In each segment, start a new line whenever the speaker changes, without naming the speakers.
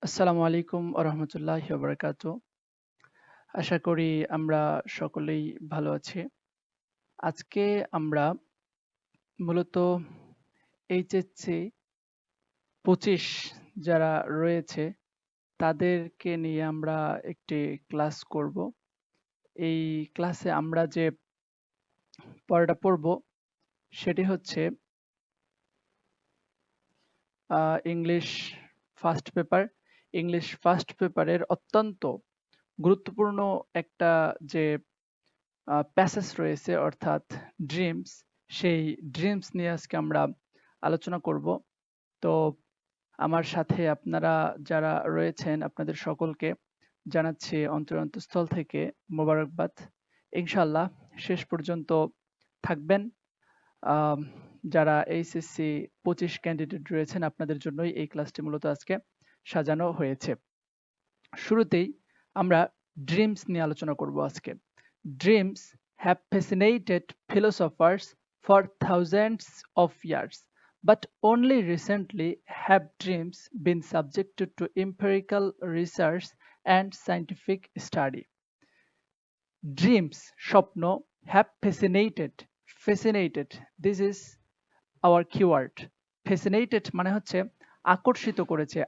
আসসালামু আলাইকুম ওয়া বারাকাতুহু। আশা করি আমরা সকলেই ভালো আছি। আজকে আমরা মূলত এইচএসসি ২৫ যারা রয়েছে তাদেরকে নিয়ে আমরা একটি ক্লাস করব। এই ক্লাসে আমরা যে পড়াটা পড়ব সেটি হচ্ছে English first paper. English first পেপারের অত্যন্ত গুরুত্বপূর্ণ একটা যে প্যাসেজ রয়েছে অর্থাৎ ড্রিমস, সেই ড্রিমস নিয়ে আজকে আমরা আলোচনা করব। তো আমার সাথে আপনারা যারা রয়েছেন আপনাদের সকলকে জানাচ্ছি অন্তরস্থল থেকে মোবারকবাদ। ইনশাআল্লাহ শেষ পর্যন্ত থাকবেন। আম, যারা এইচএসসি ২৫ ক্যান্ডিডেট রয়েছেন আপনাদের জন্যই এই ক্লাসটি মূলত আজকে সাজানো হয়েছে। শুরুতেই আমরা ড্রিমস নিয়ে আলোচনা করব আজকে। Dreams have fascinated philosophers for thousands of years, but only recently have dreams been subjected to empirical research and scientific study. Dreams, স্বপ্ন, have fascinated, this is our keyword. Fascinated মানে হচ্ছে আকর্ষিত করেছে,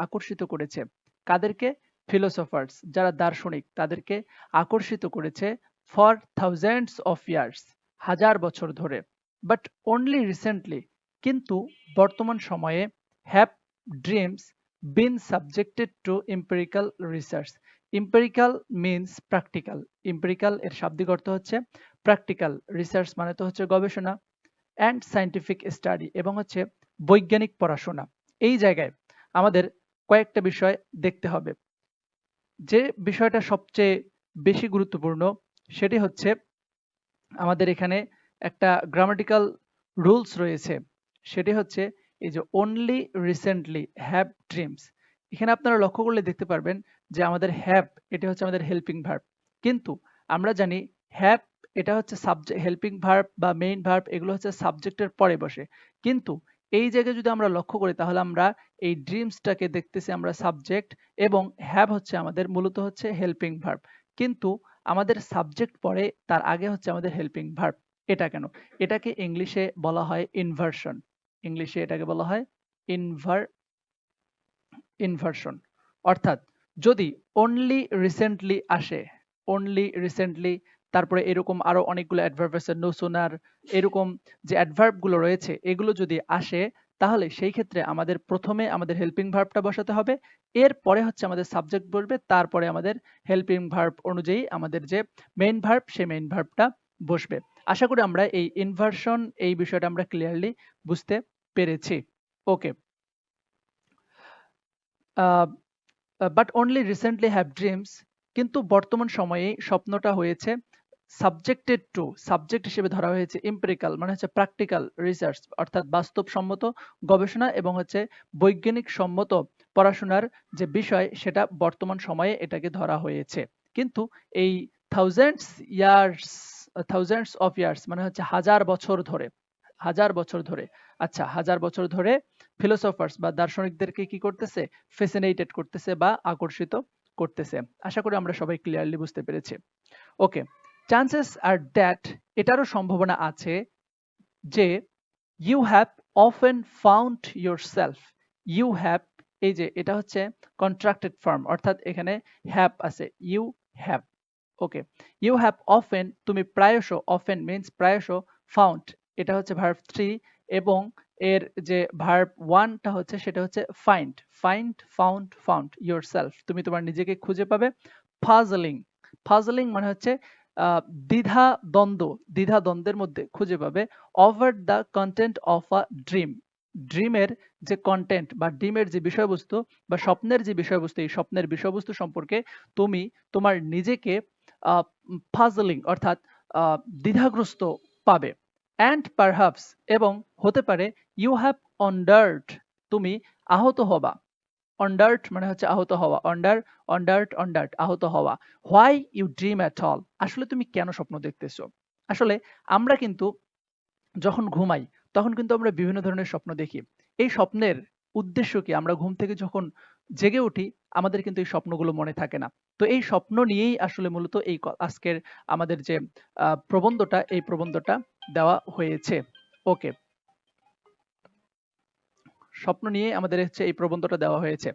আকর্ষিত করেছে কাদেরকে? ফিলোসফার্স, যারা দার্শনিক তাদেরকে আকর্ষিত করেছে ফর থাউজেন্ডস অফ ইয়ার্স, হাজার বছর ধরে। বাট অনলি রিসেন্টলি, কিন্তু বর্তমান সময়ে have dreams been subjected to empirical research. Empirical means practical. Empirical এর শাব্দিক অর্থ হচ্ছে প্র্যাকটিক্যাল, রিসার্চ মানে তো হচ্ছে গবেষণা, অ্যান্ড সায়েন্টিফিক স্টাডি এবং হচ্ছে বৈজ্ঞানিক পড়াশোনা। এই জায়গায় আমাদের কয়েকটা বিষয় দেখতে হবে। যে বিষয়টা সবচেয়ে বেশি গুরুত্বপূর্ণ সেটি হচ্ছে আমাদের এখানে একটা গ্রামাটিক্যাল রুলস রয়েছে, সেটি হচ্ছে এই যে অনলি রিসেন্টলি হ্যাভ ড্রিমস। এখানে আপনারা লক্ষ্য করলে দেখতে পারবেন যে আমাদের হ্যাভ এটা হচ্ছে আমাদের হেল্পিং ভার্ব, কিন্তু আমরা জানি হ্যাভ এটা হচ্ছে সাবজেক্ট, হেল্পিং ভার্ব বা মেইন ভার্ব এগুলো হচ্ছে সাবজেক্টের পরে বসে। কিন্তু এই জায়গায় যদি আমরা লক্ষ্য করি তাহলে আমরা এই ড্রিমসটাকে দেখতেছি আমরা সাবজেক্ট, এবং হ্যাভ হচ্ছে আমাদের মূলত হচ্ছে হেল্পিং ভার্ব, কিন্তু আমাদের সাবজেক্ট পরে তার আগে হচ্ছে আমাদের হেল্পিং ভার্ব। এটা কেন? এটাকে ইংলিশে বলা হয় ইনভার্সন। ইংলিশে এটাকে বলা হয় ইনভার্সন। অর্থাৎ যদি অনলি রিসেন্টলি আসে, অনলি রিসেন্টলি, তারপরে এরকম আরো অনেকগুলো অ্যাডভার্ব আছে, নো সুনার, এরকম যে অ্যাডভার্ব গুলো রয়েছে এগুলো যদি আসে তাহলে সেই ক্ষেত্রে আমাদের প্রথমে আমাদের হেল্পিং ভার্বটা বসাতে হবে, এরপরে হচ্ছে আমাদের সাবজেক্ট বসবে, তারপরে আমাদের হেল্পিং ভার্ব অনুযায়ী আমাদের যে মেইন ভার্ব সেই মেইন ভার্বটা বসবে। আশা করি আমরা এই ইনভার্সন এই বিষয়টা আমরা ক্লিয়ারলি বুঝতে পেরেছি। Okay, but only recently have dreams, কিন্তু বর্তমান সময়ে স্বপ্নটা হয়েছে সাবজেক্টেড টু, সাবজেক্ট হিসেবে ধরা হয়েছে এম্পিরিক্যাল মানে হচ্ছে প্র্যাকটিক্যাল রিসার্চ, অর্থাৎ বাস্তবসম্মত গবেষণা এবং হচ্ছে বৈজ্ঞানিক সম্মত পড়াশোনার যে বিষয় সেটা বর্তমান সময়ে এটাকে ধরা হয়েছে। কিন্তু এই thousands years, thousands of years মানে হচ্ছে হাজার বছর ধরে, হাজার বছর ধরে, আচ্ছা হাজার বছর ধরে ফিলোসফার্স বা দার্শনিকদেরকে কি করতেছে? ফ্যাসিনেটেড করতেছে বা আকর্ষিত করতেছে। আশা করি আমরা সবাই ক্লিয়ারলি বুঝতে পেরেছি। ওকে, চান্সেস আর দ্যাট, এটারও সম্ভাবনা আছে যে you have often found yourself. You have, এই যে এটা হচ্ছে কন্ট্রাক্টেড ফর্ম, অর্থাৎ এখানে হ্যাভ আছে, you have. Okay, you have often, তুমি প্রায়শ, অফেন মিন্স প্রায়শ, ফাউন্ড এটা হচ্ছে ভার্ব 3 এবং এর যে ভার্ব 1টা হচ্ছে সেটা হচ্ছে ফাইন্ড, ফাউন্ড ইয়োরসেলফ, তুমি তোমার নিজেকে খুঁজে পাবে। পাজলিং, পাজলিং মানে হচ্ছে দ্বিধা দ্বন্দ্ব, দ্বিধা দ্বন্দ্বের মধ্যে খুঁজে পাবে। Over the content of a dream, ড্রিমের যে কন্টেন্ট বা ড্রিমের যে বিষয়বস্তু বা স্বপ্নের যে বিষয়বস্তু, এই স্বপ্নের বিষয়বস্তু সম্পর্কে তুমি তোমার নিজেকে পাজলিং অর্থাৎ দ্বিধাগ্রস্ত পাবে। অ্যান্ড পারহাপস, এবং হতে পারে ইউ হ্যাভ অন্ডার্ড, তুমি আহত হবা। অন্ডার্ট মানে হচ্ছে আহত হওয়া, অন্ডার্ট আহত হওয়া। Why you dream at all, আসলে তুমি কেন স্বপ্ন দেখতেছো? আসলে আমরা কিন্তু যখন ঘুমাই তখন কিন্তু আমরা বিভিন্ন ধরনের স্বপ্ন দেখি। এই স্বপ্নের উদ্দেশ্য কি? আমরা ঘুম থেকে যখন জেগে উঠি আমাদের কিন্তু এই স্বপ্নগুলো মনে থাকে না। তো এই স্বপ্ন নিয়েই আসলে মূলত এই আজকের আমাদের যে প্রবন্ধটা, এই প্রবন্ধটা দেওয়া হয়েছে। ওকে, স্বপ্ন নিয়ে আমাদের হচ্ছে এই প্রবন্ধটা দেওয়া হয়েছে।